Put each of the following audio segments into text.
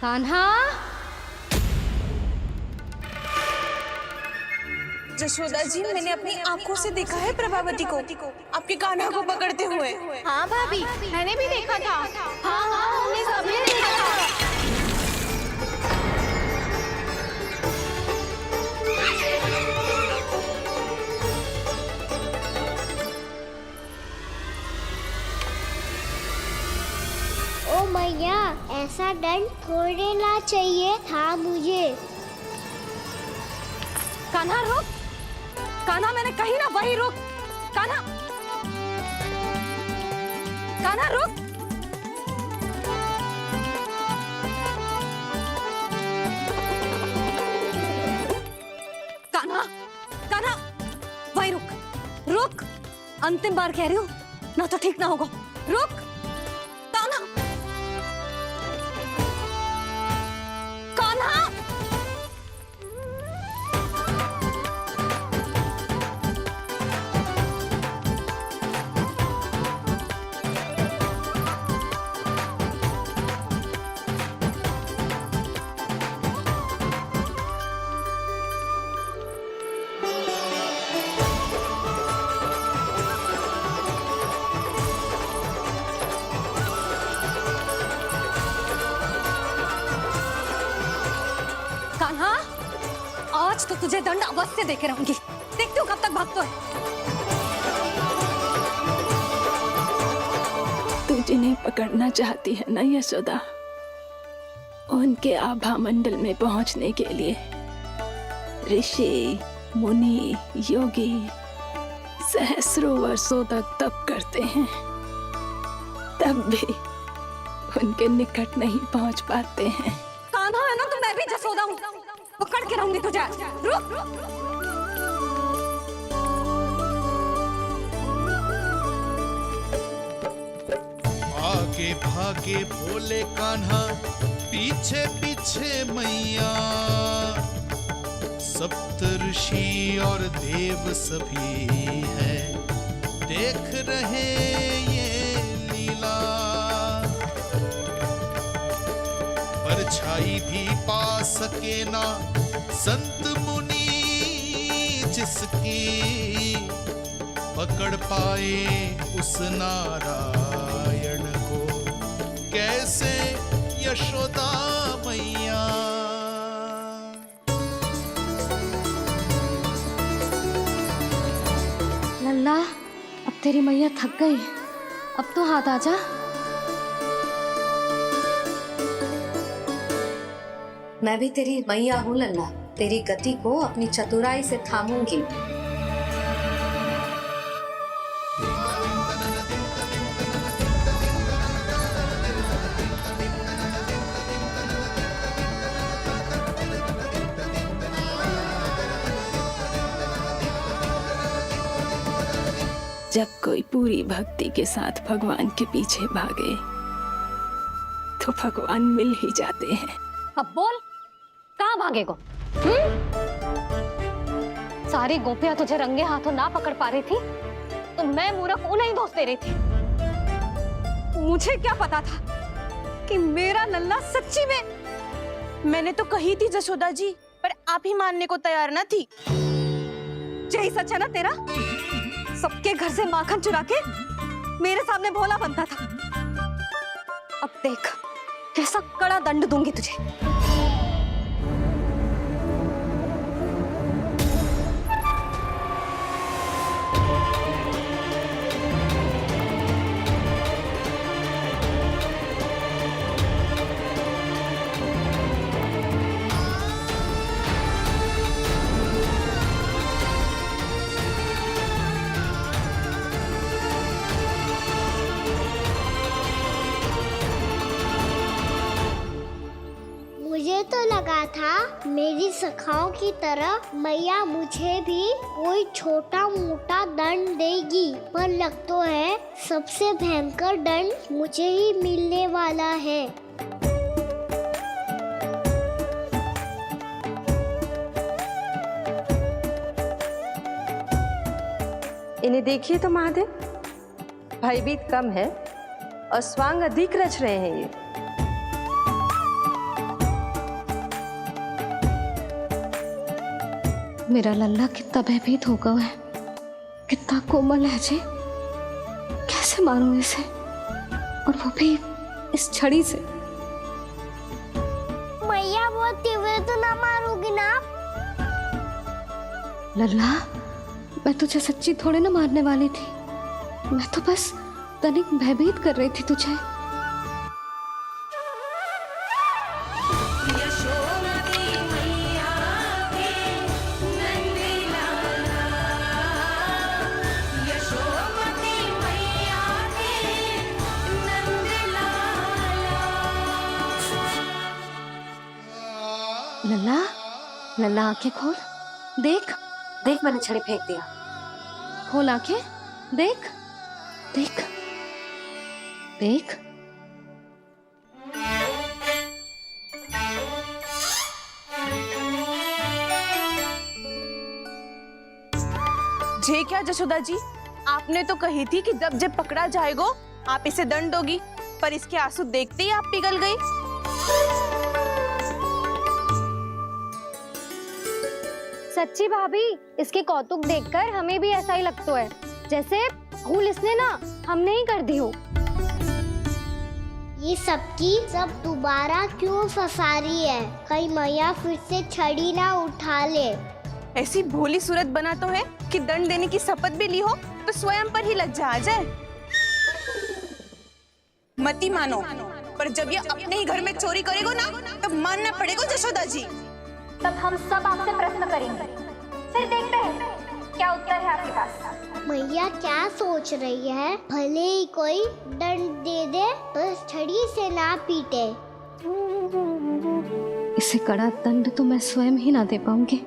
कान्हा, जशोदा जी, मैंने अपनी आंखों से देखा है प्रभावती को आपके कान्हा को पकड़ते हुए। हाँ भाभी, मैंने भी देखा था। हाँ हाँ, हमने सबने देखा था। ओ मैया, ऐसा दंड थोड़े ना चाहिए था मुझे। कान्हा रुक, कान्हा मैंने कही ना वही रुक। कान्हा, कान्हा रुक। कान्हा, कान्हा वही रुक, रुक। अंतिम बार कह रही हूँ, ना तो ठीक ना होगा। रुक कान्हा, कान्हा। कान्हा, आज तो तुझे दंड अवश्य देके रहूंगी। देखती हूँ कब तक भागता है। तू जिन्हें पकड़ना चाहती है ना यशोदा, उनके आभा मंडल में पहुंचने के लिए ऋषि, मुनि, योगी सहस्रों वर्षों तक तप करते हैं, तब भी उनके निकट नहीं पहुंच पाते हैं। कान्हा है ना, तो मैं भी जसोदा हूँ। पकड़ के रहूंगी तुझे। रुक। आगे भागे बोले कान्हा, पीछे पीछे मैया। सप्तऋषि और देव सभी हैं, देख रहे ये लीला। परछाई भी पा सके ना संत मुनि जिसकी, पकड़ पाए उस नारायण को कैसे यशोदा मैया। लल्ला, अब तेरी मैया थक गई, अब तो हाथ आजा। मैं भी तेरी मैया हूँ लल्ला, तेरी गति को अपनी चतुराई से थामूंगी। जब कोई पूरी भक्ति के साथ भगवान के पीछे भागे तो भगवान मिल ही जाते हैं। अब बोल, कहाँ भागेगो? सारी गोपियां तुझे रंगे हाथों ना पकड़ पा रही थी, तो मैं मूर्ख उन्हें ही दोष दे रही थी। मुझे क्या पता था कि मेरा लल्ला सच्ची में। मैंने तो कही थी जशोदा जी, पर आप ही मानने को तैयार न थी। यही सच है ना तेरा? सबके घर से माखन चुरा के मेरे सामने भोला बनता था। अब देख कैसा कड़ा दंड दूंगी तुझे। मुझे तो लगा था मेरी सखाओं की तरह मैया मुझे भी कोई छोटा मोटा दंड देगी, पर लग तो है सबसे भयंकर दंड मुझे ही मिलने वाला है। इन्हें देखिए तो महादेव, भयभीत कम है और स्वांग अधिक रच रहे हैं ये। मेरा लल्ला कितना भयभीत हो गया है, कितना कोमल है जी। कैसे मारूं इसे, और वो भी इस छड़ी से। मैया बहुत तीव्र तो ना मारोगी ना आप? लल्ला, मैं तुझे सच्ची थोड़े ना मारने वाली थी, मैं तो बस तनिक भयभीत कर रही थी तुझे। लल्ला, लल्ला आंखें खोल, देख देख मैंने छड़ी फेंक दिया। खोल आंखें, देख देख देख। जे क्या जशोदा जी, आपने तो कही थी कि जब जब पकड़ा जाएगा आप इसे दंड दोगी, पर इसके आंसू देखते ही आप पिघल गई। सच्ची भाभी, इसके कौतुक देखकर हमें भी ऐसा ही लगता है, जैसे भूल इसने ना हमने ही कर दी हो। ये सबकी सब दोबारा क्यों फंसा रही है? कहीं मैया फिर से छड़ी ना उठा ले। ऐसी भोली सूरत बना तो है कि दंड देने की शपथ भी ली हो तो स्वयं पर ही लग जा जाए। मती मानो, पर जब ये अपने ही घर में चोरी करेगो ना, तब मानना पड़ेगा जशोदा जी। तब हम सब आपसे प्रश्न करेंगे, फिर देखते हैं क्या उत्तर है आपके पास। मैया क्या सोच रही है? भले ही कोई दंड दे दे, बस छड़ी से ना पीटे। इसे कड़ा दंड तो मैं स्वयं ही ना दे पाऊंगी,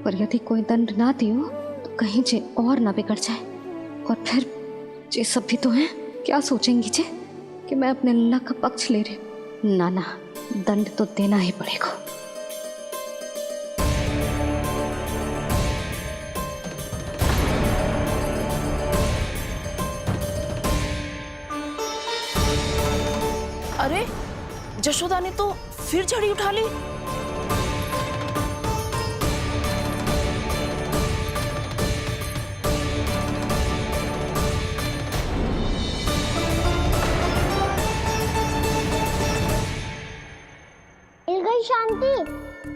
पर यदि कोई दंड ना दियो तो कहीं जे और ना बिगड़ जाए, और फिर जे सब भी तो हैं, क्या सोचेंगी जे कि मैं अपने लल्ला का पक्ष ले रही। ना ना, दंड तो देना ही पड़ेगा। अरे जशोदा ने तो फिर छड़ी उठा ली। मिल गई शांति,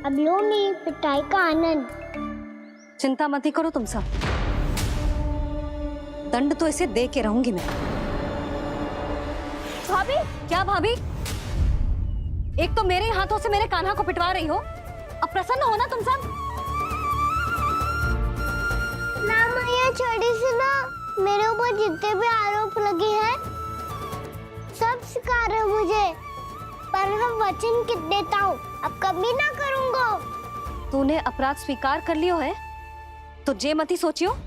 अब लो मेरी पिटाई का आनंद। चिंता मत ही करो तुम सब, दंड तो इसे दे के रहूंगी मैं। भाभी, क्या भाभी? एक तो मेरे हाथों से मेरे कान्हा को पिटवा रही हो, अब प्रसन्न हो ना तुम सब? ना मैया, छड़ी से ना मेरे ऊपर जितने भी आरोप लगे हैं सब स्वीकार है मुझे, पर मैं वचन देता हूँ अब कभी ना करूँगा। तूने अपराध स्वीकार कर लियो है तो जे मती सोचियो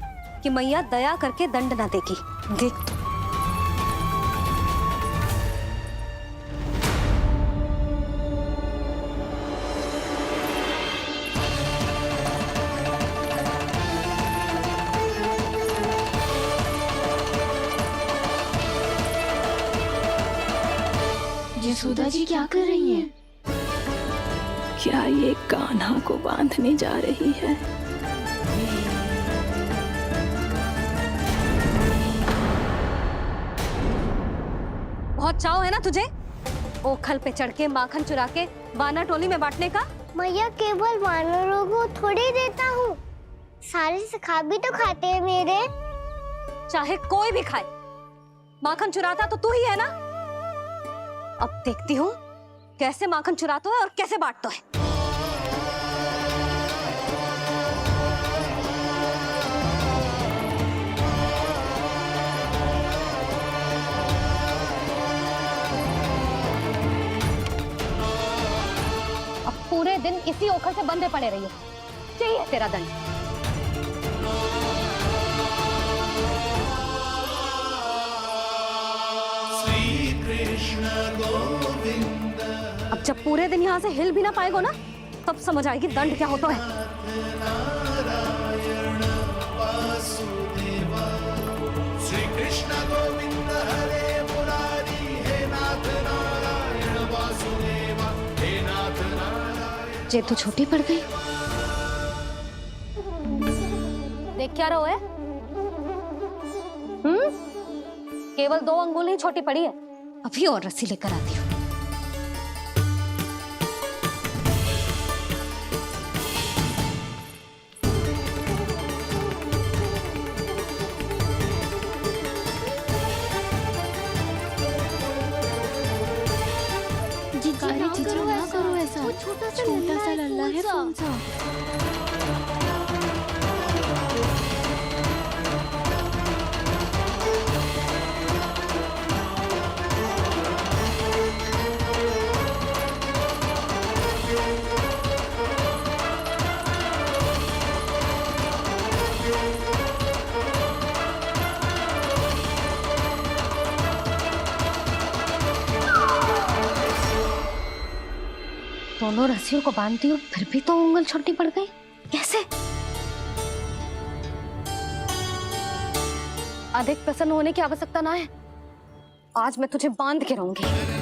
कि मैया दया करके दंड ना देगी। देख तू, यशोदा जी क्या कर रही हैं? क्या ये कान्हा को बांधने जा रही है? बहुत चाव है ना तुझे ओखल पे चढ़ के माखन चुरा के बाना टोली में बांटने का? मैया, केवल वानरों को थोड़ी देता हूँ, सारे सखा भी तो खाते हैं मेरे। चाहे कोई भी खाए, माखन चुराता तो तू ही है ना। अब देखती हूँ कैसे माखन चुराता है और कैसे बांटता है। अब पूरे दिन इसी ओखल से बंधे पड़े रहिए, चाहिए तेरा दंड। अब जब पूरे दिन यहाँ से हिल भी ना पाएगो ना, तब समझ आएगी दंड क्या होता है। श्री कृष्ण गोविंद हरे मुरारी, हे नाथ नारायण वासुदेवा, हे नाथ नारायण। जे तो छोटी पड़ गई, देख क्या रहो है? केवल 2 अंगुल ही छोटी पड़ी है। अभी और रस्सी लेकर आती हूँ। जीजी ना करो ऐसा। वो छोटा सा लल्ला है कौन सा? दोनों रस्सियों को बांधती हूँ, फिर भी तो उंगल छोटी पड़ गई। कैसे? अधिक प्रसन्न होने की आवश्यकता ना है। आज मैं तुझे बांध के रहूंगी।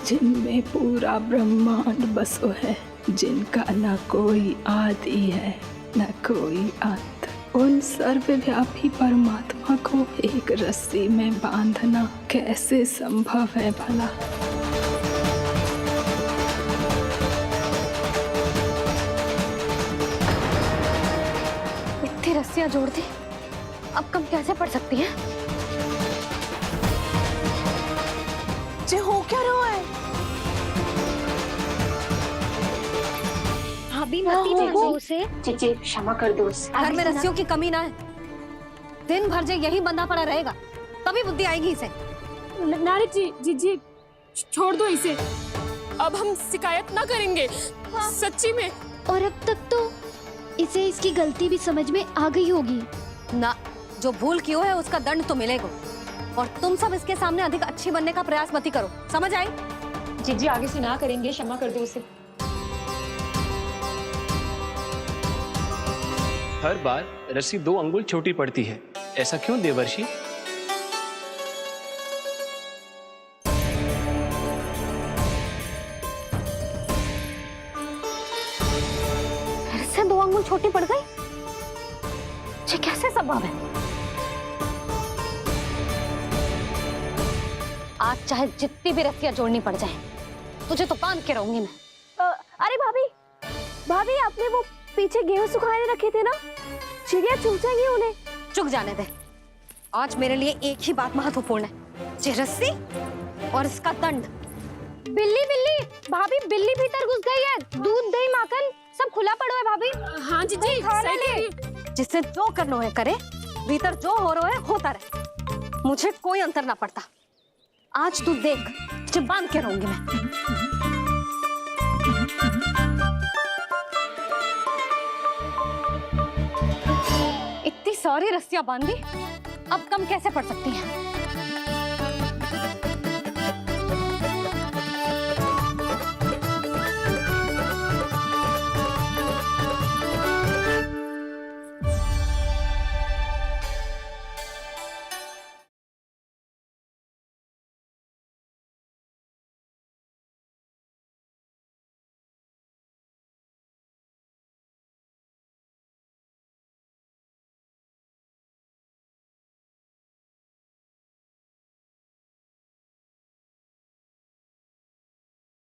जिनमें पूरा ब्रह्मांड बसो है, जिनका न कोई आदि है न कोई अंत, उन सर्वव्यापी परमात्मा को एक रस्सी में बांधना कैसे संभव है भला? इतनी रस्सियां जोड़ दी, अब कम कैसे पड़ सकती हैं? जे हो क्या रहा है? भाभी मत दीजिए उसे। जीजी क्षमा कर दो उसे। घर में रस्सियों की कमी ना है। दिन भर जो यही बंधा पड़ा रहेगा, तभी बुद्धि आएगी इसे। नारी जी जीजी छोड़ दो इसे। अब हम शिकायत ना करेंगे। सच्ची में। और अब तक तो इसे इसकी गलती भी समझ में आ गई होगी ना। जो भूल की है उसका दंड तो मिलेगा। और तुम सब इसके सामने अधिक अच्छी बनने का प्रयास मत करो, समझ आई? जीजी आगे से ना करेंगे, क्षमा कर दो उसे। हर बार रस्सी 2 अंगुल छोटी पड़ती है, ऐसा क्यों देवर्षि? फिर से 2 अंगुल छोटी पड़ गई? ये कैसे संभव है? आज चाहे जितनी भी रस्सियां जोड़नी पड़ जाए, तुझे तो बांध के रहूंगी मैं। अरे भाभी, भाभी आपने वो पीछे गेहूं सुखाने रखे थे ना, चिड़िया चुग जाएंगी उन्हें। चुक जाने दे। आज मेरे लिए एक ही बात महत्वपूर्ण है, ये रस्सी और इसका दंड। बिल्ली बिल्ली भाभी, बिल्ली भीतर घुस गई है। दूध दही माखन सब खुला पड़ा है भाभी। हाँ जीजी सही कह रही है। जिससे जो करना है करे, भीतर जो हो रहा है होता रहे, मुझे कोई अंतर ना पड़ता। आज तू देख, तुझे बांध के रहूंगी मैं। इतनी सारी रस्सियां बांधी, अब कम कैसे पड़ सकती हैं?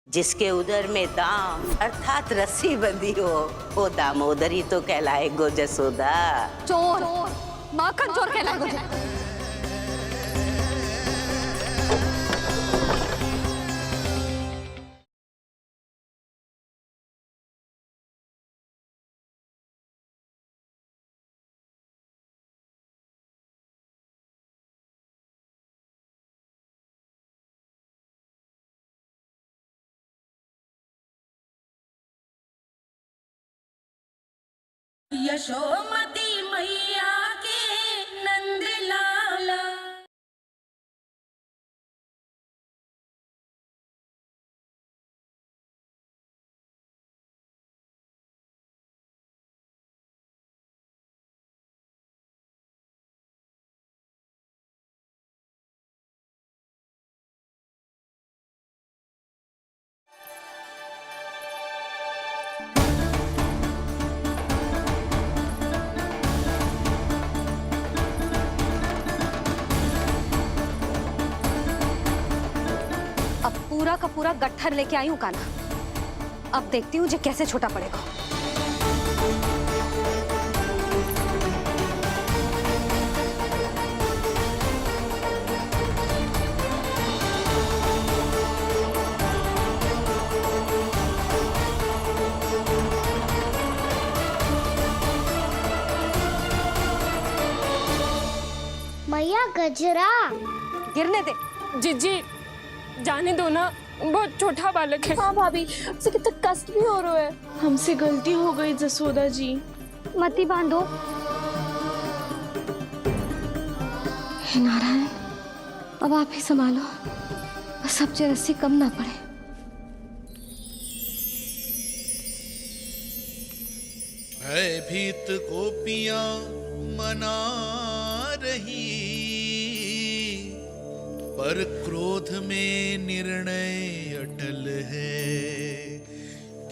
जिसके उदर में दाम अर्थात रस्सी बंधी हो, वो दामोदरी तो कहलाए गो जसोदा। चोर, माखन चोर कहलाए मुझे। यशोमती मैया पूरा का पूरा गट्ठर लेके आई हूँ काना। अब देखती हूँ जे कैसे छोटा पड़ेगा। मैया गजरा गिरने दे। जीजी जाने दो ना, बहुत छोटा बालक है। हाँ भाभी, उसे कितना कष्ट भी हो रहा है। हमसे गलती हो गई जसोदा जी। मती बांधो। हे नारायण, अब आप ही संभालो, बस अब जे रस्सी कम ना पड़े। भयभीत गोपियां मना रही, पर क्रोध में निर्णय अटल है।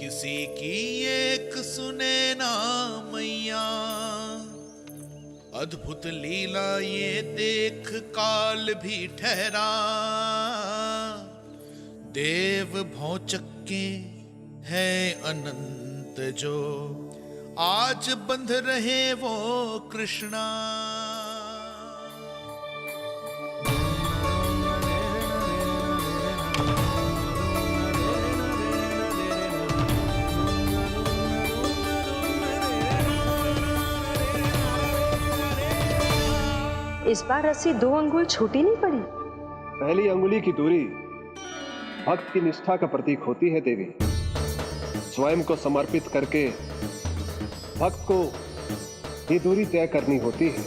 किसी की एक सुने ना मैया, अद्भुत लीला ये देख काल भी ठहरा। देव भौचक्के है अनंत जो, आज बंध रहे वो कृष्णा। इस बार रस्सी 2 अंगुल छोटी नहीं पड़ी। पहली अंगुली की दूरी भक्त की निष्ठा का प्रतीक होती है देवी। स्वयं को समर्पित करके भक्त को ये दूरी तय करनी होती है।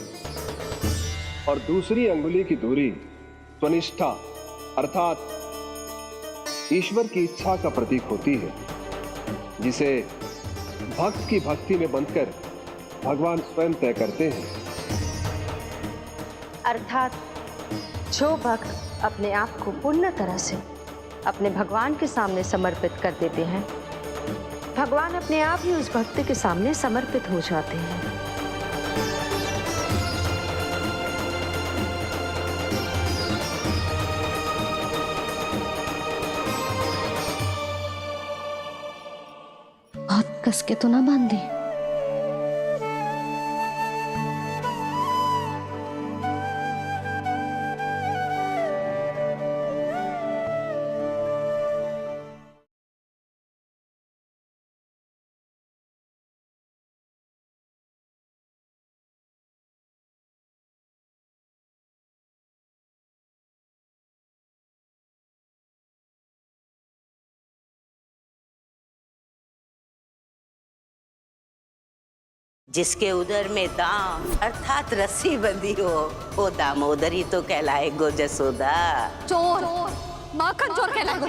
और दूसरी अंगुली की दूरी स्वनिष्ठा अर्थात ईश्वर की इच्छा का प्रतीक होती है, जिसे भक्त की भक्ति में बंधकर भगवान स्वयं तय करते हैं। अर्थात जो भक्त अपने आप को पूर्ण तरह से अपने भगवान के सामने समर्पित कर देते हैं, भगवान अपने आप ही उस भक्त के सामने समर्पित हो जाते हैं। बहुत कस के तो ना बांधी। जिसके उदर में दाम अर्थात रस्सी बंधी हो, वो दामोदर ही तो कहलाए गो जसोदा। चोर, माखन चोर कहलाए गो।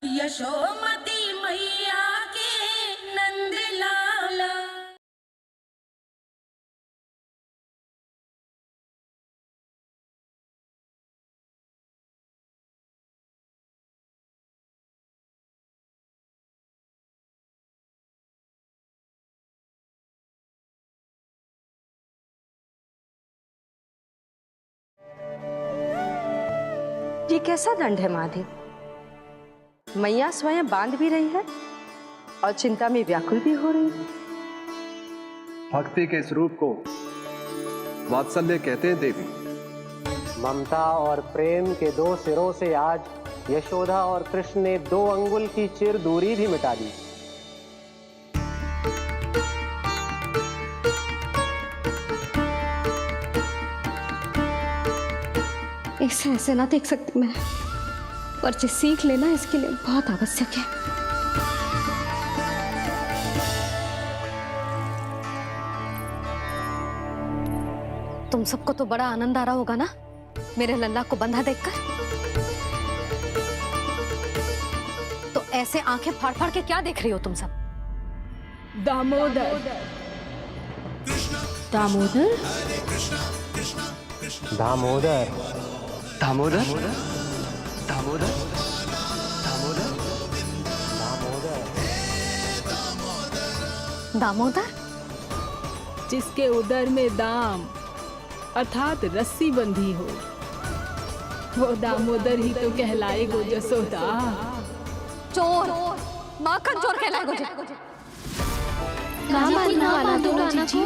यशोमती मैया के नंद लाला। ये कैसा दंड है महादेव? मैया स्वयं बांध भी रही है और चिंता में व्याकुल भी हो रही है। भक्ति के इस रूप को वात्सल्य कहते हैं देवी। ममता और प्रेम के 2 सिरों से आज यशोदा और कृष्ण ने 2 अंगुल की चिर दूरी भी मिटा दी। ऐसे ऐसे ना देख सकती मैं, पर जो सीख लेना इसके लिए बहुत आवश्यक है। तुम सबको तो बड़ा आनंद आ रहा होगा ना मेरे लल्ला को बंधा देखकर। तो ऐसे आंखें फाड़ फाड़ के क्या देख रही हो तुम सब? दामोदर। दामोदर? दामोदर। दामोदर? दामोदर? दामोदर? जिसके उदर में दाम अर्थात रस्सी बंधी हो, वो दामोदर ही तो कहलाएगो जसोदा। चोर, माखन चोर कहलाएगो जे। जी।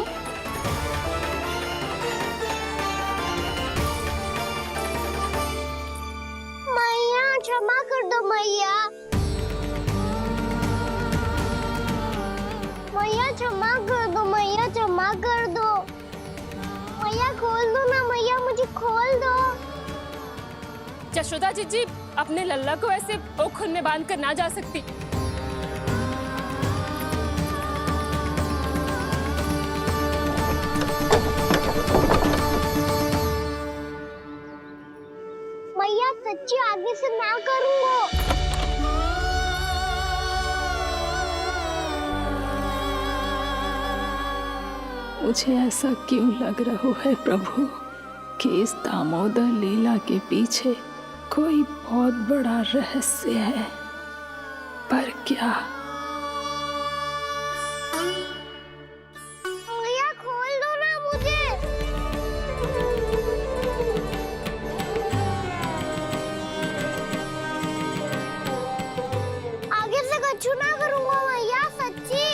मैया क्षमा कर दो मैया। मैया क्षमा कर दो, मैया क्षमा कर दो। मैया खोल दो ना मैया, मुझे खोल दो। जशोदा जी अपने लल्ला को ऐसे ओखल में बांध कर ना जा सकती। मैया सच्ची आगे से ना करूँगा। मुझे ऐसा क्यों लग रहा है प्रभु कि इस दामोदर लीला के पीछे कोई बहुत बड़ा रहस्य है, पर क्या? मैया खोल दो ना मुझे। आगे से कछु ना करूँगा मैया, सच्ची।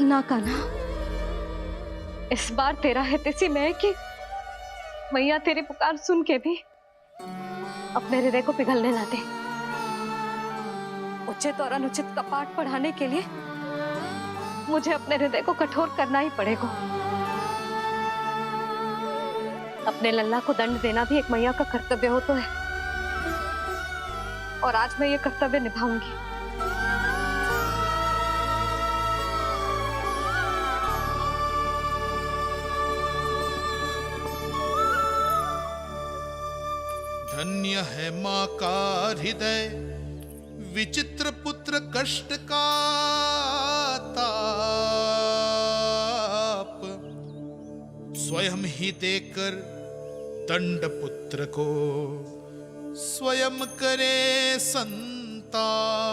ना कान्हा, इस बार तेरा है तेसी मैं कि मैया तेरी पुकार सुन के भी अपने हृदय को पिघलने ना दे। उचित और अनुचित का पाठ पढ़ाने के लिए मुझे अपने हृदय को कठोर करना ही पड़ेगा। अपने लल्ला को दंड देना भी एक मैया का कर्तव्य हो तो है, और आज मैं ये कर्तव्य निभाऊंगी। धन्य है माँ का हृदय, विचित्र पुत्र कष्ट का ताप, स्वयं ही देकर दंड पुत्र को स्वयं करे संताप।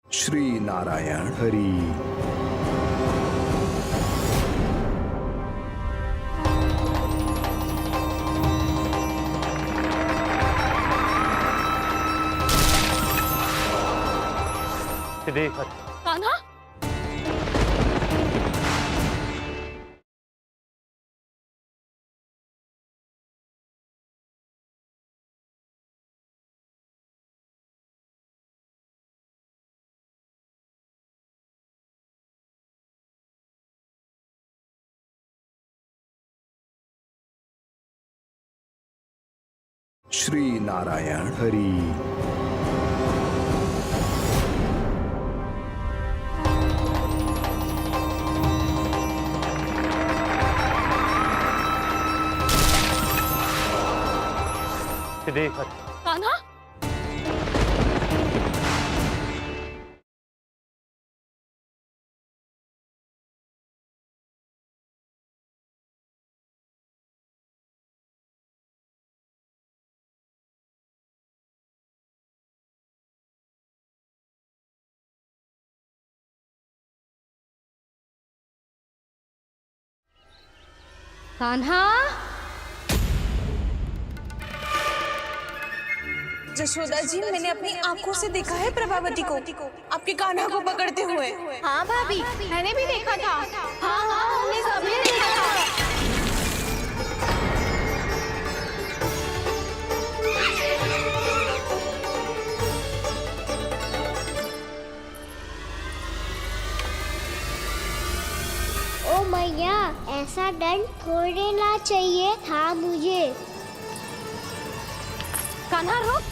श्री नारायण हरि। कान्हा? श्री नारायण हरि। कान्हा? कान्हा? जशोदा जी, मैंने अपनी आंखों से देखा है प्रभावती को आपके कान्हा को पकड़ते हुए। हाँ भाभी, मैंने भी देखा था। हाँ हाँ, हमने मैया, ऐसा दंड थोड़े ना चाहिए था मुझे। कान्हा रुक,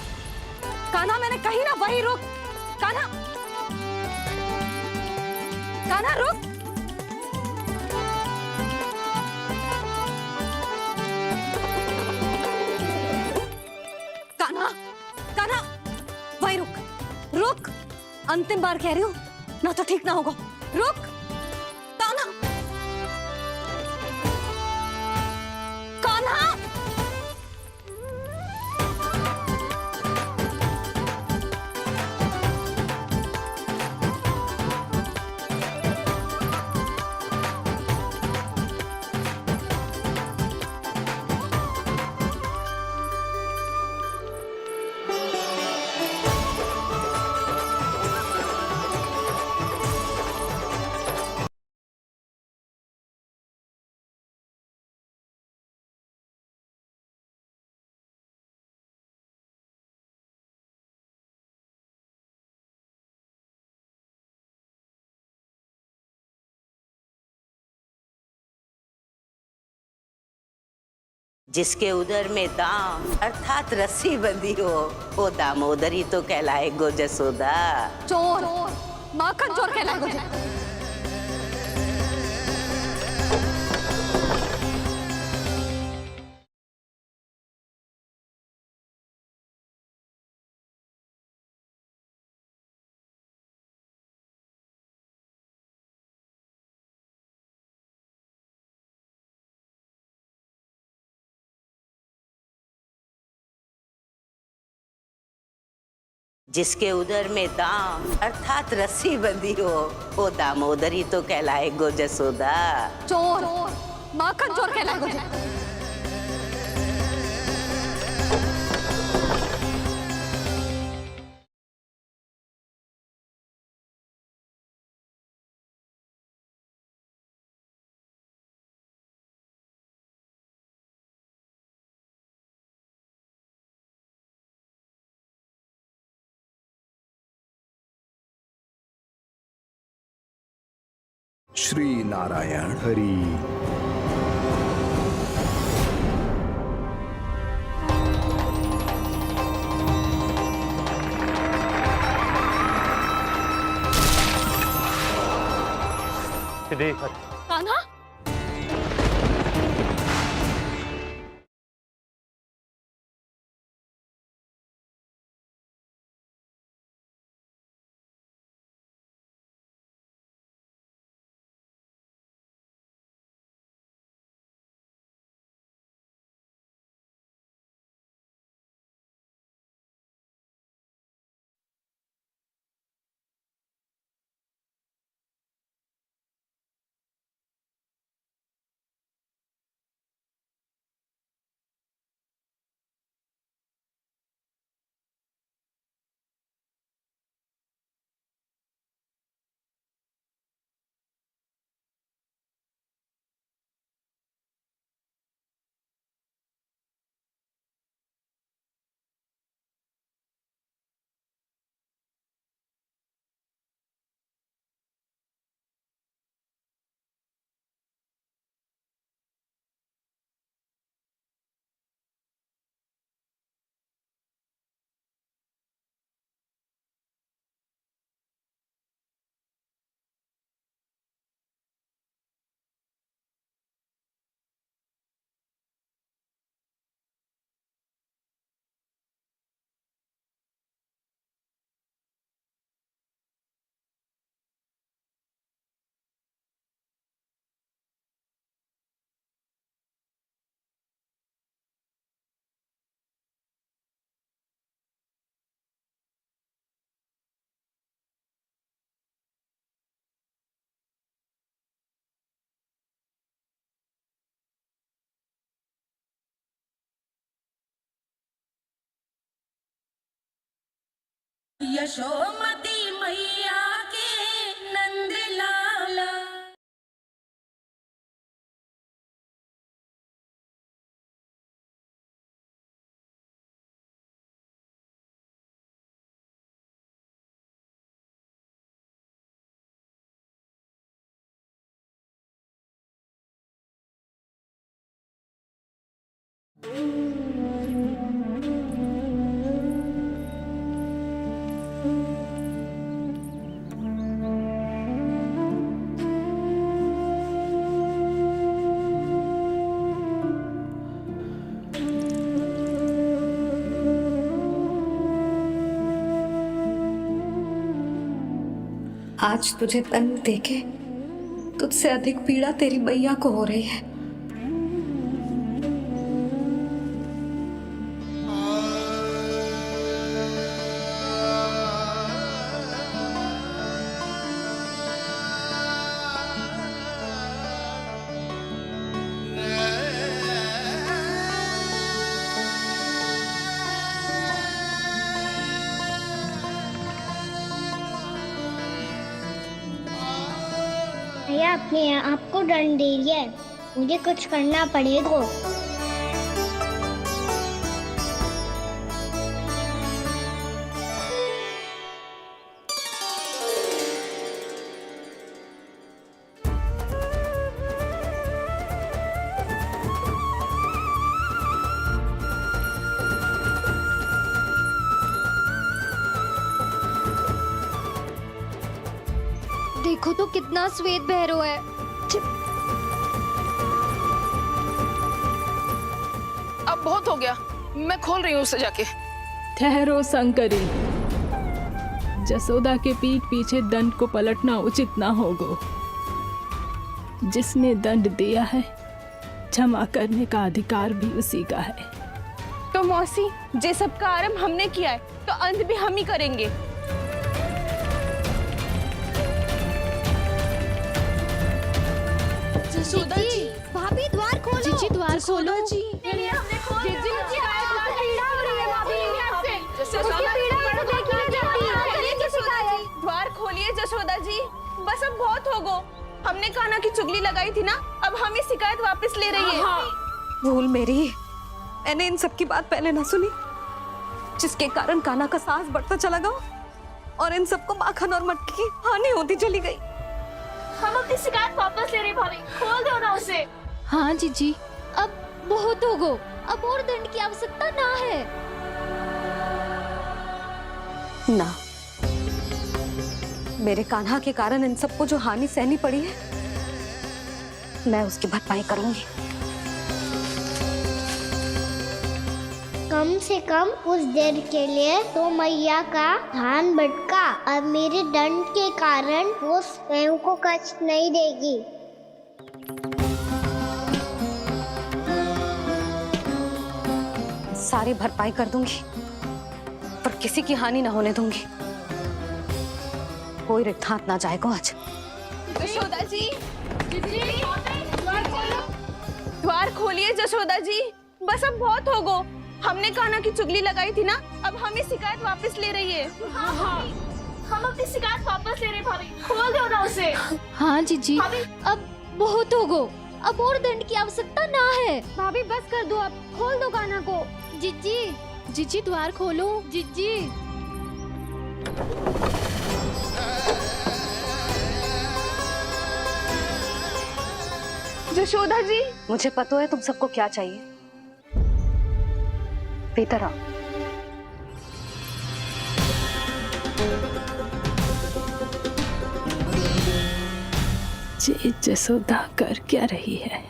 कान्हा मैंने कही ना वही रुक, कान्हा, कान्हा रुक। कान्हा, कान्हा, वही रुक, रुक, अंतिम बार कह रही हूँ, ना तो ठीक ना होगा, रुक, कान्हा, कान्हा। जिसके उदर में दाम अर्थात रस्सी बंधी हो, वो दामोदरी तो कहलाए गो जसोदा। चोर, माखन चोर कहलाए मुझे। जिसके उदर में दाम अर्थात रस्सी बंधी हो, वो दामोदरी तो कहलाए गो जसोदा। चोर, माखन चोर कहलाए मुझे। श्री नारायण हरि। कान्हा, यशोमती मैया के नंद लाला। आज तुझे दंड देके तुझसे अधिक पीड़ा तेरी मैया को हो रही है। भैया अपने आप को दंड दे रही है, मुझे कुछ करना पड़ेगा। देखो तो कितना श्वेत भैरव है। अब बहुत हो गया, मैं खोल रही हूँ उसे जाके। ठहरो शंकरी, जसोदा के पीठ पीछे दंड को पलटना उचित ना होगा। जिसने दंड दिया है क्षमा करने का अधिकार भी उसी का है। तो मौसी, जे सब का आरंभ हमने किया है तो अंत भी हम ही करेंगे। जसोदा जी, भाभी द्वार खोलो। जीजी द्वार खोलो। जी द्वार खोलिए जसोदा जी, बस अब बहुत हो गो। हमने कान्हा की चुगली लगाई थी ना, अब हम ही शिकायत वापस ले रही है। भूल मेरी, मैंने इन सब की बात पहले ना सुनी, जिसके कारण कान्हा का साहस बढ़ता चला गया और इन सबको माखन और मटकी की हानि होती चली गई। हम अपनी शिकायत वापस ले रहे भाभी, खोल दो ना उसे। हाँ जीजी, अब बहुत हो गो, अब और दंड की आवश्यकता ना है। ना, मेरे कान्हा के कारण इन सबको जो हानि सहनी पड़ी है, मैं उसकी भरपाई करूंगी। कम से कम उस देर के लिए तो मैया का ध्यान भटका और मेरे दंड के कारण वो स्वयं को कष्ट नहीं देगी। सारी भरपाई कर दूंगी, पर किसी की हानि ना होने दूंगी। कोई रिक्त हाथ ना जाएगा आज। जसोदा जी, द्वार खोलिए जसोदा जी, बस अब बहुत हो गो। हमने कान्हा की चुगली लगाई थी ना, अब हम ही शिकायत वापस ले रही है। हम अपनी शिकायत वापस ले रहे भाभी, खोल दो ना उसे। हाँ जीजी, अब बहुत हो गो, अब और दंड की आवश्यकता ना है। भाभी बस कर दो, अब खोल दो कान्हा को। जीजी, जीजी द्वार खोलो। जीजी, जशोदा जी, मुझे पता है तुम सबको क्या चाहिए। भीतर आओ। ये जसोदा कर क्या रही है?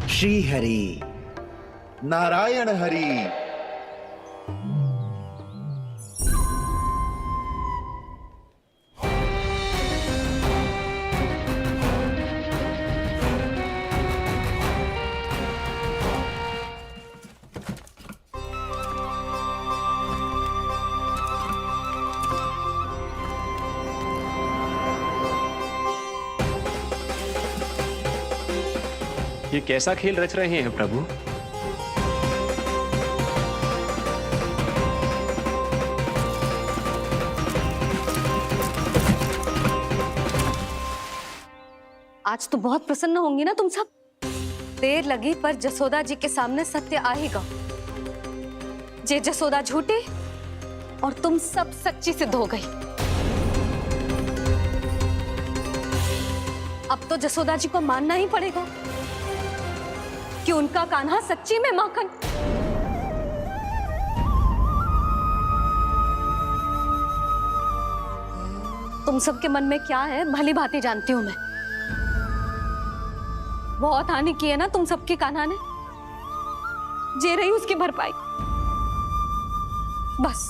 श्री हरि नारायण हरि। ये कैसा खेल रच रहे हैं प्रभु? आज तो बहुत प्रसन्न होंगी ना तुम सब। देर लगी पर जसोदा जी के सामने सत्य आएगा। जे जसोदा झूठी और तुम सब सच्ची सिद्ध हो गई। अब तो जसोदा जी को मानना ही पड़ेगा कि उनका कान्हा सच्ची में माखन। तुम सबके मन में क्या है भली भांति जानती हूं मैं। बहुत हानि की है ना तुम सबके कान्हा ने, जे रही उसकी भरपाई। बस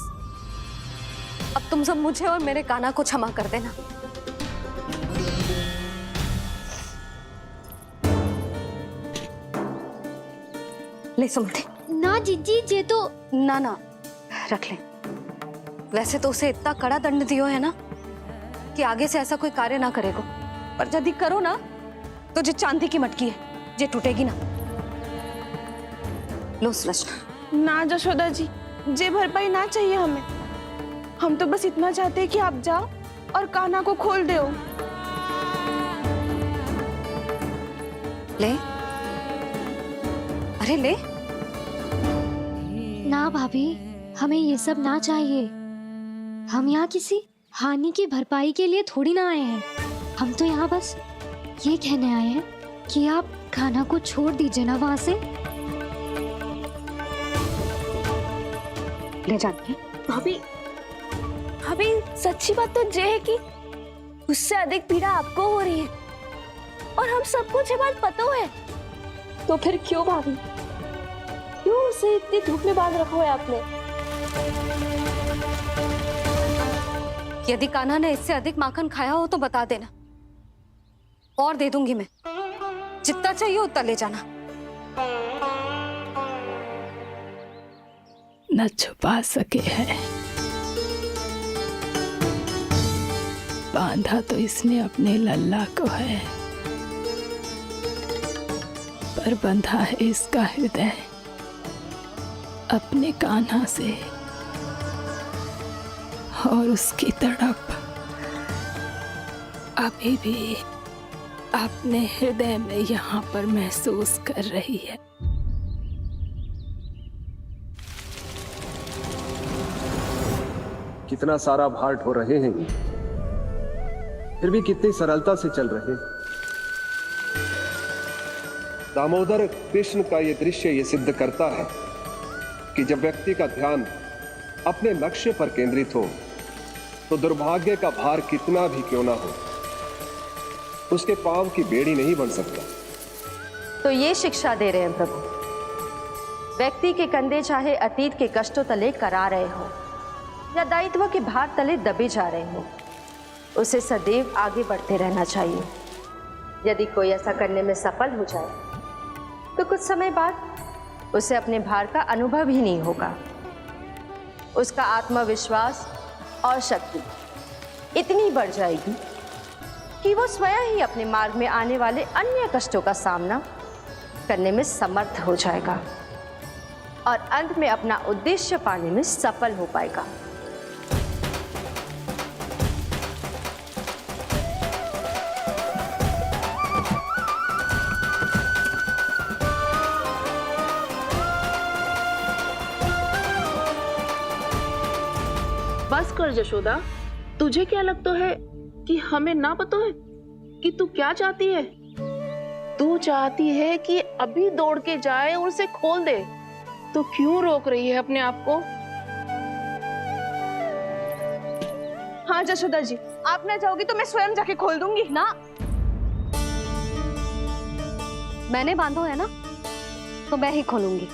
अब तुम सब मुझे और मेरे कान्हा को क्षमा कर देना। ले सुमति। ना जीजी जे तो ना रख ले। वैसे तो उसे इतना कड़ा दंड दियो है ना कि आगे से ऐसा कोई कार्य ना करेगा, पर यदि करो ना तो जो चांदी की मटकी है जे टूटेगी ना। लो सुलक्षणा। ना जशोदा जी, जे भरपाई ना चाहिए हमें। हम तो बस इतना चाहते हैं कि आप जाओ और कान्हा को खोल दो। ले, अरे ले। ना भाभी, हमें ये सब ना चाहिए। हम यहाँ किसी हानि की भरपाई के लिए थोड़ी ना आए हैं। हम तो यहाँ बस ये कहने आए हैं कि आप खाना को छोड़ दीजिए ना वहां से। ले जाती भाभी, भाभी सच्ची बात तो ये है कि उससे अधिक पीड़ा आपको हो रही है और हम सबको ये बात पता है। तो फिर क्यों भाभी, क्यों उसे इतनी धूप में बांध रखा है आपने? यदि कान्हा ने इससे अधिक माखन खाया हो तो बता देना, और दे दूंगी मैं। जितना चाहिए उतना ले जाना। न छुपा सके है, बांधा तो इसने अपने लल्ला को है, पर बंधा है इसका हृदय अपने कान्हा से। और उसकी तड़प अभी भी अपने हृदय में यहाँ पर महसूस कर रही है। कितना सारा भार ढो रहे हैं, फिर भी कितनी सरलता से चल रहे हैं। दामोदर कृष्ण का यह दृश्य ये सिद्ध करता है कि जब व्यक्ति का ध्यान अपने लक्ष्य पर केंद्रित हो तो दुर्भाग्य का भार कितना भी क्यों ना हो, उसके पांव की बेड़ी नहीं बन सकता। तो ये शिक्षा दे रहे हैं प्रभु। व्यक्ति के कंधे चाहे अतीत के कष्टों तले करा रहे हो या दायित्व के भार तले दबे जा रहे हो, उसे सदैव आगे बढ़ते रहना चाहिए। यदि कोई ऐसा करने में सफल हो जाए तो कुछ समय बाद उसे अपने भार का अनुभव ही नहीं होगा। उसका आत्मविश्वास और शक्ति इतनी बढ़ जाएगी कि वो स्वयं ही अपने मार्ग में आने वाले अन्य कष्टों का सामना करने में समर्थ हो जाएगा और अंत में अपना उद्देश्य पाने में सफल हो पाएगा। बस कर जशोदा, तुझे क्या लगता है कि हमें ना पता है कि तू क्या चाहती है? तू चाहती है कि अभी दौड़ के जाए और उसे खोल दे, तो क्यों रोक रही है अपने आप को? हाँ जशोदा जी, आप ना जाओगी तो मैं स्वयं जाके खोल दूंगी ना। मैंने बांधो है ना, तो मैं ही खोलूंगी।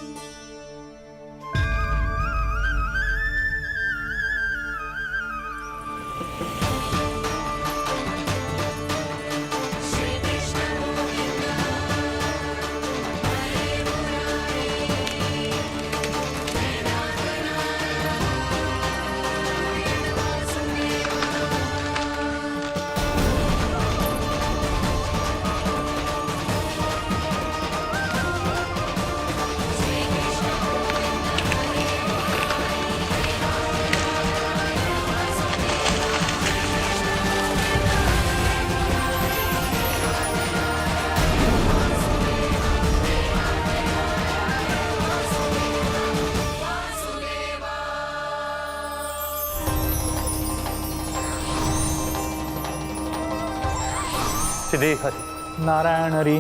श्री हरि नारायण हरि,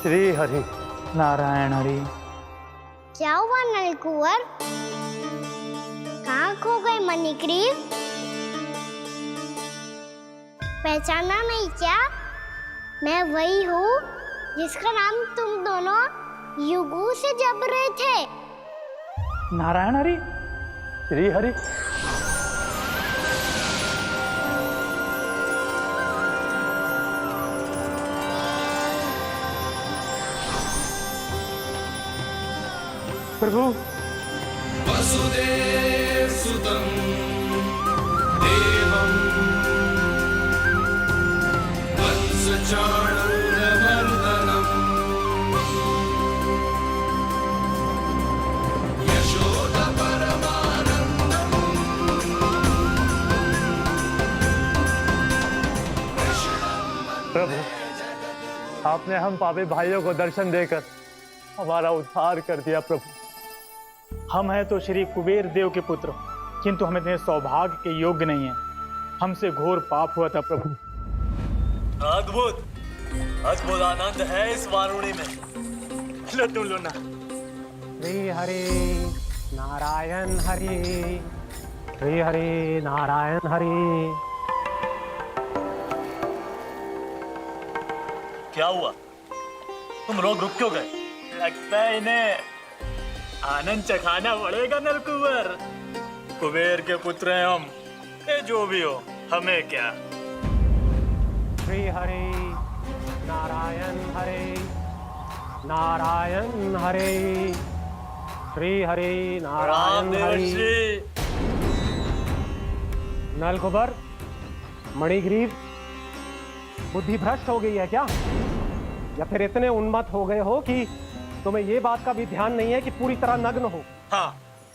श्री हरि नारायण हरि। क्या हुआ नलकुंवर? कहाँ खो गए मणिग्रीव? पहचाना नहीं क्या? मैं वही हूँ जिसका नाम तुम दोनों युगों से जप रहे थे। नारायण हरि, श्री हरि। प्रभु वसुदेव सुतं देवं वत्सचाणूरमर्दनम् यशोदपरमानन्दम् प्रभु, आपने हम पापी भाइयों को दर्शन देकर हमारा उद्धार कर दिया। प्रभु, हम हैं तो श्री कुबेर देव के पुत्र, किंतु हम इतने सौभाग्य के योग्य नहीं हैं। हमसे घोर पाप हुआ था प्रभु। अद्भुत अद्भुत आनंद है इस वारुणी में। लो तुम लो ना। श्री हरि नारायण हरि, श्री हरि नारायण हरि। क्या हुआ? तुम रोग रुक क्यों गए? लगता है इन्हें आनंद चखाना पड़ेगा नलकुंवर। कुबेर के पुत्र हैं हम, ये जो भी हो हमें क्या। श्री हरि नारायण हरि, नारायण हरि, श्री हरि नारायण हरि। नलकुंवर, मणिग्रीव, बुद्धि भ्रष्ट हो गई है क्या? या फिर इतने उन्मत्त हो गए हो कि तुम्हें ये बात का भी ध्यान नहीं है कि पूरी तरह नग्न हो? हाँ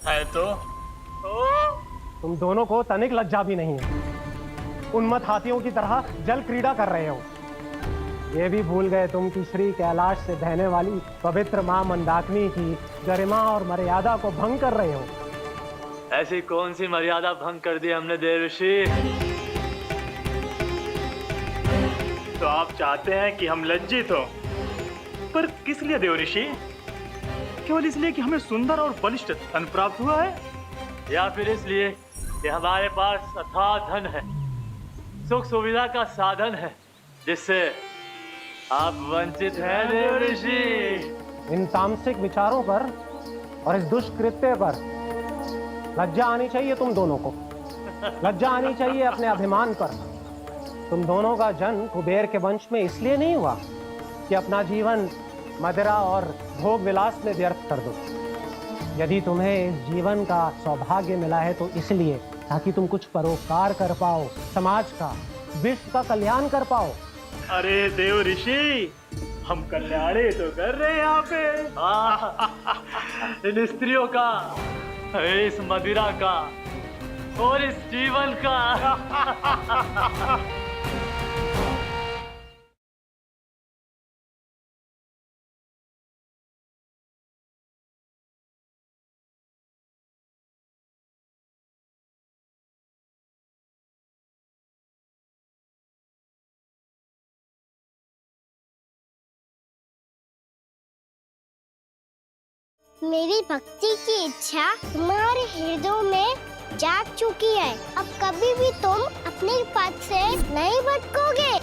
है तो। तुम दोनों को तनिक लज्जा भी नहीं है। उन्मत्त हाथियों की तरह जल क्रीड़ा कर रहे हो। ये भी भूल गए तुम कि श्री कैलाश से बहने वाली पवित्र मां मंदाकिनी की गरिमा और मर्यादा को भंग कर रहे हो। ऐसी कौन सी मर्यादा भंग कर दी हमने देवर्षि? तो आप चाहते हैं कि हम लज्जित हो, पर किस लिए देवर्षि? केवल इसलिए कि हमें सुंदर और बलिष्ठ धन प्राप्त हुआ है, या फिर इसलिए कि हमारे पास अथाह धन है, सुख सुविधा का साधन है, जिससे आप वंचित हैं देवर्षि? इन तामसिक विचारों पर और इस दुष्कृत्य पर लज्जा आनी चाहिए तुम दोनों को। लज्जा आनी चाहिए अपने अभिमान पर। तुम दोनों का जन्म कुबेर के वंश में इसलिए नहीं हुआ कि अपना जीवन मदिरा और भोग विलास में व्यर्थ कर दो। यदि तुम्हें इस जीवन का सौभाग्य मिला है तो इसलिए ताकि तुम कुछ परोपकार कर पाओ, समाज का, विश्व का कल्याण कर पाओ। अरे देव ऋषि, हम कल्याणी तो कर रहे हैं यहाँ पे। इन स्त्रियों का, इस मदिरा का और इस जीवन का। मेरी भक्ति की इच्छा तुम्हारे हृदयों में जाग चुकी है। अब कभी भी तुम अपने पथ से नहीं भटकोगे।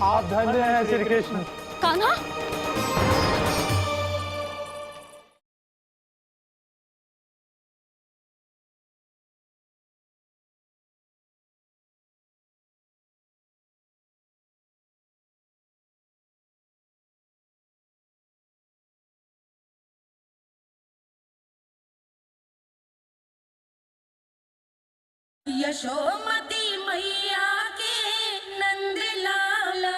आप धन्य हैं श्री कृष्ण। कान्हा, यशोमती मैया के नंद लाला।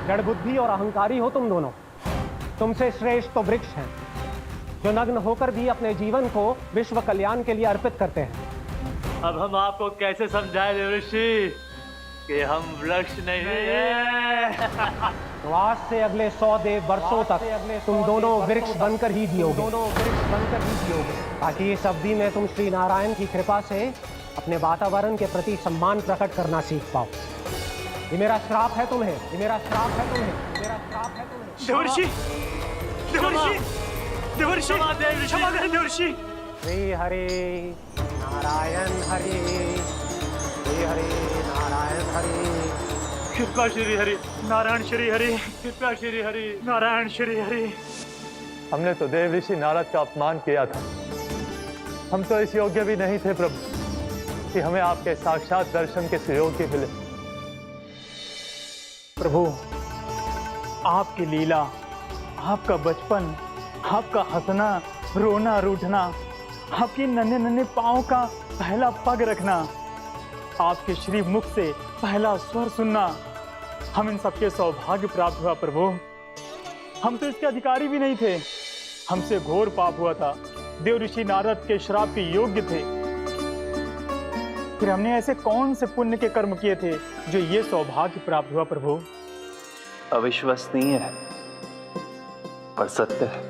जड़ बुद्धि और अहंकारी हो तुम दोनों। तुमसे श्रेष्ठ तो वृक्ष हैं, जो नग्न होकर भी अपने जीवन को विश्व कल्याण के लिए अर्पित करते हैं। अब हम आपको कैसे समझाएं देवर्षि कि हम वृक्ष नहीं हैं। तो आज से अगले 100 देव वर्षों तक तुम दोनों वृक्ष बनकर ही जियोगे, ताकि इस अवधि में तुम श्री नारायण की कृपा से अपने वातावरण के प्रति सम्मान प्रकट करना सीख पाओ। ये मेरा श्राप है तुम्हें, ये मेरा श्राप है तुम्हें, मेरा श्राप है तुम्हें। देवर्षि, देवर्षि, देवर्षि, क्षमा करें देवर्षि। श्री हरि नारायण हरि, श्री हरि नारायण हरि। कृपा श्री हरि नारायण श्री हरि, कृपा श्री हरि नारायण श्री हरि। हमने तो देव ऋषि नारद का अपमान किया था। हम तो इस योग्य भी नहीं थे प्रभु कि हमें आपके साक्षात दर्शन के सुयोग्य मिले। प्रभु, आपकी लीला, आपका बचपन, आपका हंसना, रोना, रूठना, आपकी नन्हे नन्हे पाँव का पहला पग रखना, आपके श्री मुख से पहला स्वर सुनना, हम इन सबके सौभाग्य प्राप्त हुआ प्रभु। हम तो इसके अधिकारी भी नहीं थे। हमसे घोर पाप हुआ था, देव ऋषि नारद के श्राप के योग्य थे। फिर हमने ऐसे कौन से पुण्य के कर्म किए थे जो ये सौभाग्य प्राप्त हुआ प्रभु? अविश्वसनीय है पर सत्य है।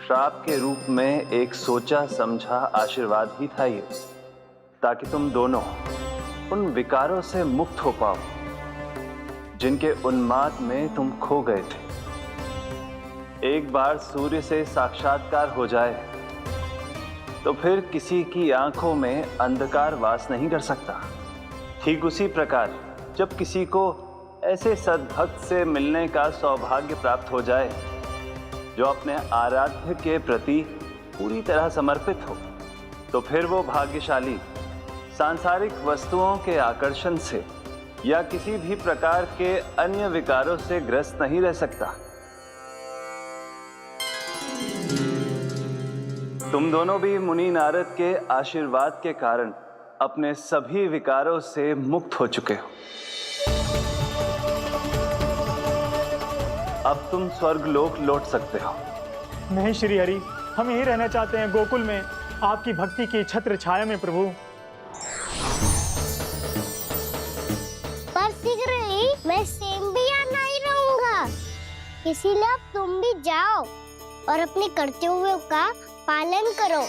श्राप के रूप में एक सोचा समझा आशीर्वाद ही था ये, ताकि तुम दोनों उन विकारों से मुक्त हो पाओ जिनके उन्माद में तुम खो गए थे। एक बार सूर्य से साक्षात्कार हो जाए तो फिर किसी की आंखों में अंधकार वास नहीं कर सकता। ठीक उसी प्रकार जब किसी को ऐसे सद्भक्त से मिलने का सौभाग्य प्राप्त हो जाए जो अपने आराध्य के प्रति पूरी तरह समर्पित हो, तो फिर वो भाग्यशाली सांसारिक वस्तुओं के आकर्षण से या किसी भी प्रकार के अन्य विकारों से ग्रस्त नहीं रह सकता। तुम दोनों भी मुनि नारद के आशीर्वाद के कारण अपने सभी विकारों से मुक्त हो चुके हो। अब तुम स्वर्गलोक लौट सकते हो। नहीं श्री हरि, हम यही रहना चाहते हैं, गोकुल में आपकी भक्ति की छत्र छाया में प्रभु। पर शीघ्र ही मैं सेम्बिया नहीं रहूंगा, इसीलिए अब तुम भी जाओ और अपने कर्तव्यों का पालन करो।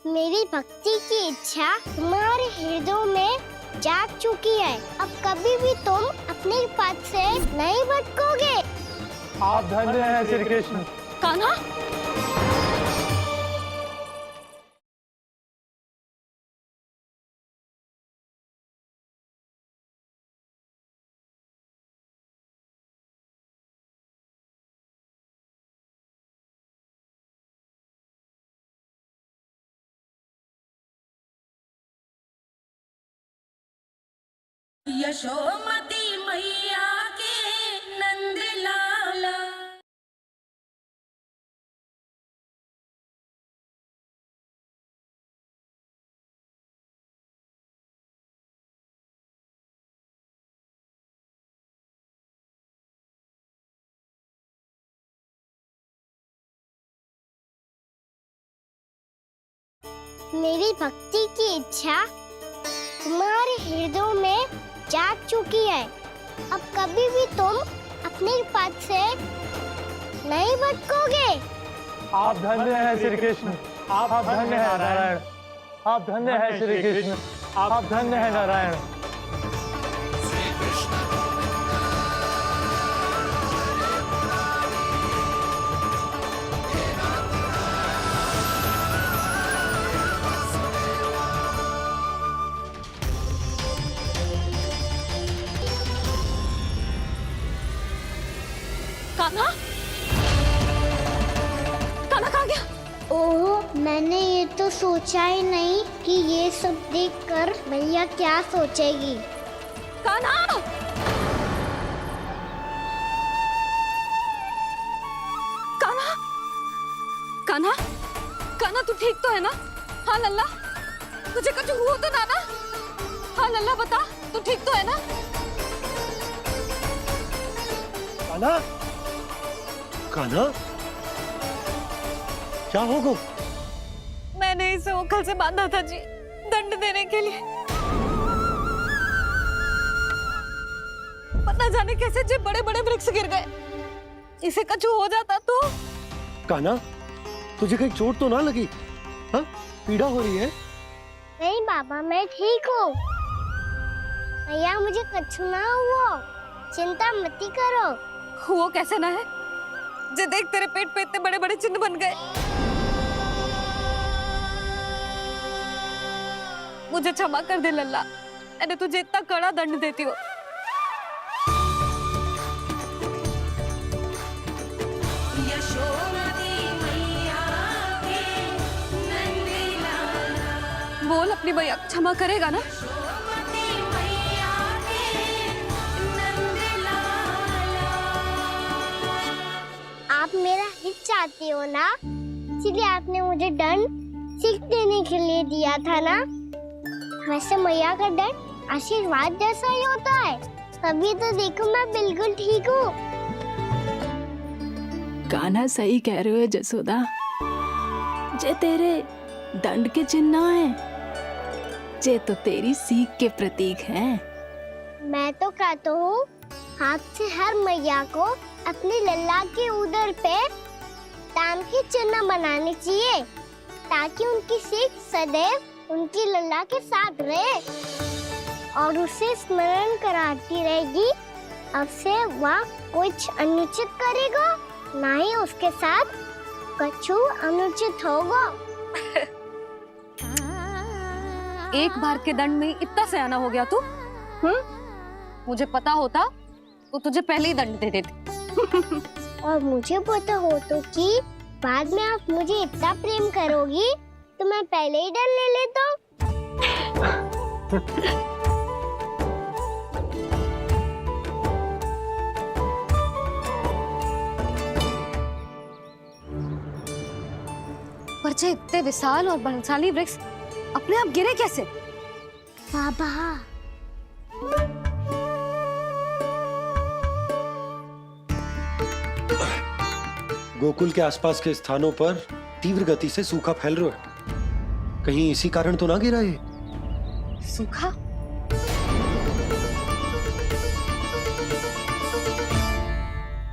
मेरी भक्ति की इच्छा तुम्हारे हृदय में जाग चुकी है। अब कभी भी तुम अपने पद से नहीं भटकोगे। आप धन्य हैं श्री कृष्ण। कान्हा, यशोमती मैया के नंद लाला। मेरी भक्ति की इच्छा तुम्हारे हृदय में जाग चुकी है। अब कभी भी तुम अपने पद से नहीं भटकोगे। आप धन्य हैं श्री कृष्ण। आप धन्य हैं नारायण। आप धन्य हैं श्री कृष्ण। आप धन्य हैं नारायण। कान्हा, कान्हा कहाँ गया? ओह, मैंने ये तो सोचा ही नहीं कि ये सब देखकर भैया क्या सोचेगी। कान्हा! कान्हा, कान्हा तू ठीक तो है ना? हाँ लल्ला, तुझे कुछ हुआ तो ना? हाँ लल्ला बता, तू ठीक तो है ना? कान्हा, कान्हा, क्या होगा? मैंने इसे ओखल से बांधा था जी, दंड देने के लिए। पता जाने कैसे जे बड़े बड़े वृक्ष गिर गए। इसे कछु हो जाता तो? कान्हा, तुझे कहीं चोट तो ना लगी? हाँ, पीड़ा हो रही है? नहीं बाबा, मैं ठीक हूँ। भैया मुझे कछु ना हुआ, चिंता मत करो। वो कैसे ना है? जे देख तेरे पेट पे इतने बड़े बड़े चिन्ह बन गए। मुझे क्षमा कर दे लल्ला, मैंने तुझे इतना कड़ा दंड देती हूँ। बोल अपनी भैया क्षमा करेगा ना? आप मेरा हित चाहती हो ना, इसीलिए आपने मुझे दंड सीख देने के लिए दिया था ना। वैसे मैया का दंड आशीर्वाद जैसा ही होता है, तभी तो देखो मैं बिल्कुल ठीक हूँ। कान्हा सही कह रहे हो जसोदा, जे तेरे दंड के चिन्ह ना है, जे तो तेरी सीख के प्रतीक हैं। मैं तो कहता हूँ हाथ से हर मैया को अपनी लल्ला के उदर पे ताम के चिन्ह बनाने चाहिए, ताकि उनकी सीख सदैव उनकी लल्ला के साथ रहे और उसे स्मरण कराती रहेगी। अब से वह कुछ अनुचित करेगा, ना ही उसके साथ कछु अनुचित होगा। एक बार के दंड में इतना सयाना हो गया तू? मुझे पता होता तो तुझे पहले ही दंड दे देती। और मुझे पता हो तो कि बाद में आप मुझे इतना प्रेम करोगी तो मैं पहले ही दंड ले लेता हूँ। पर जे इतने विशाल और बलशाली वृक्ष अपने आप गिरे कैसे? बाबा, गोकुल के आसपास के स्थानों पर तीव्र गति से सूखा फैल रहा है। कहीं इसी कारण तो ना गिरा ये? सूखा?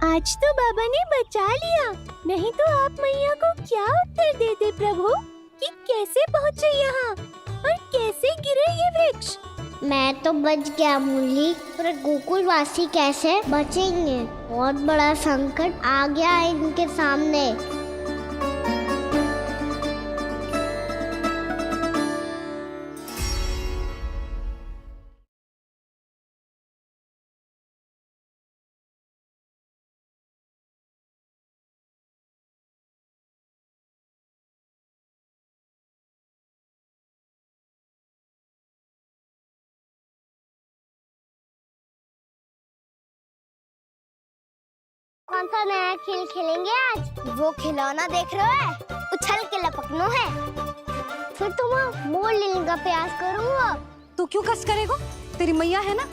आज तो बाबा ने बचा लिया, नहीं तो आप मैया को क्या उत्तर देते प्रभु कि कैसे पहुँचे यहाँ और कैसे गिरे ये वृक्ष? मैं तो बच गया मुरली, पर गोकुल वासी कैसे बचेंगे? बहुत बड़ा संकट आ गया है इनके सामने। कौन सा नया खेल खेलेंगे आज? वो खिलौना देख रहे हो, उछल के लपकनो है। फिर तुम मोड़ लेने का प्रयास करूँगा। तू क्यों कस करेगा? तेरी मैया है ना।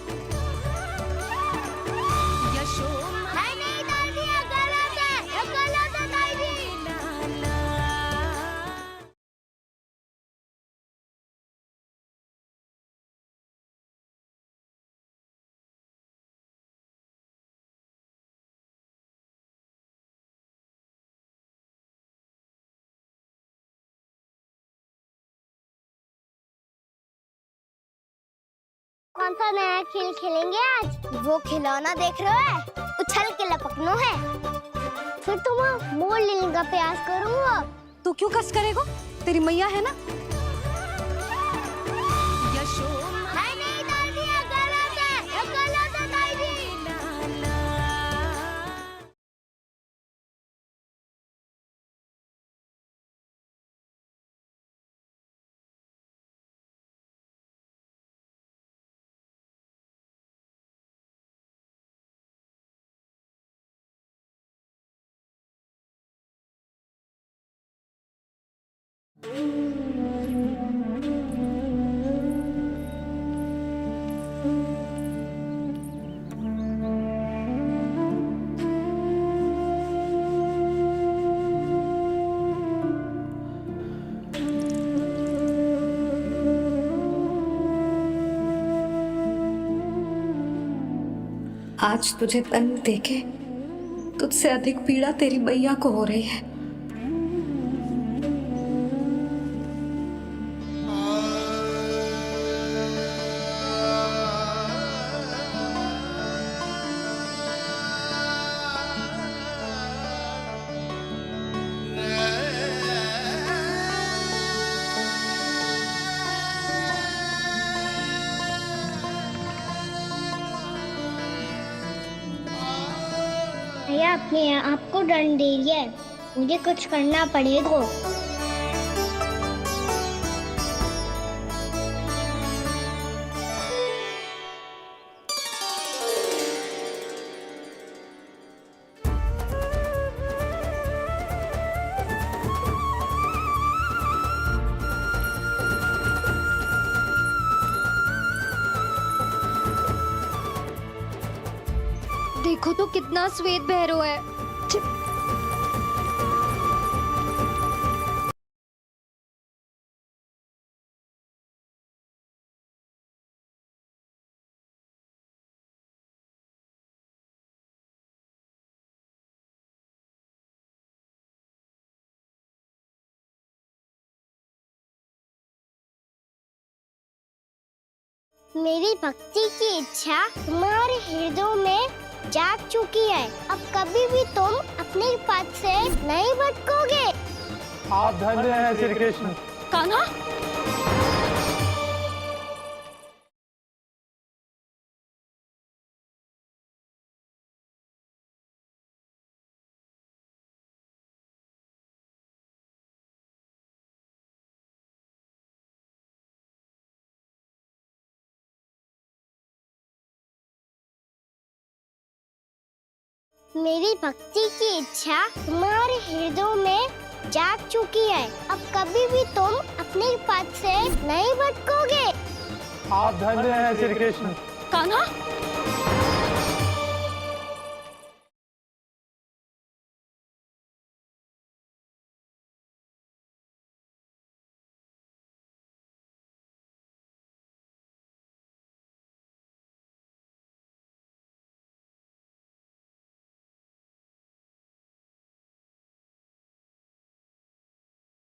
कौन सा नया खेल खेलेंगे आज? वो खिलौना देख रहे हो, उछल के लपकनो है। फिर तुम मोड़ लेने का प्रयास करूँगा। तू क्यों कस करेगा? तेरी मैया है ना। आज तुझे तन देके तुझसे अधिक पीड़ा तेरी मैया को हो रही है। भैया अपने आप को दंड दे रही है, मुझे कुछ करना पड़ेगा। देखो तो कितना श्वेत भैरव है। मेरी भक्ति की इच्छा तुम्हारे हृदय में जाग चुकी है। अब कभी भी तुम अपने पथ से नहीं भटकोगे। आप धन्य हैं श्री कृष्ण। कान्हा, मेरी भक्ति की इच्छा तुम्हारे हृदय में जाग चुकी है। अब कभी भी तुम अपने पथ से नहीं भटकोगे। आप धन्य हैं श्री कृष्ण। कान्हा,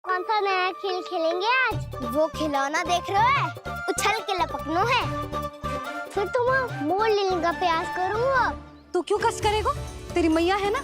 कौन सा नया खेल खेलेंगे आज? वो खिलौना देख रहे हो, उछल के लपकनो है। फिर तुम मोड़ लेने का प्रयास करूँगा। तू क्यों कष्ट करेगा? तेरी मैया है ना,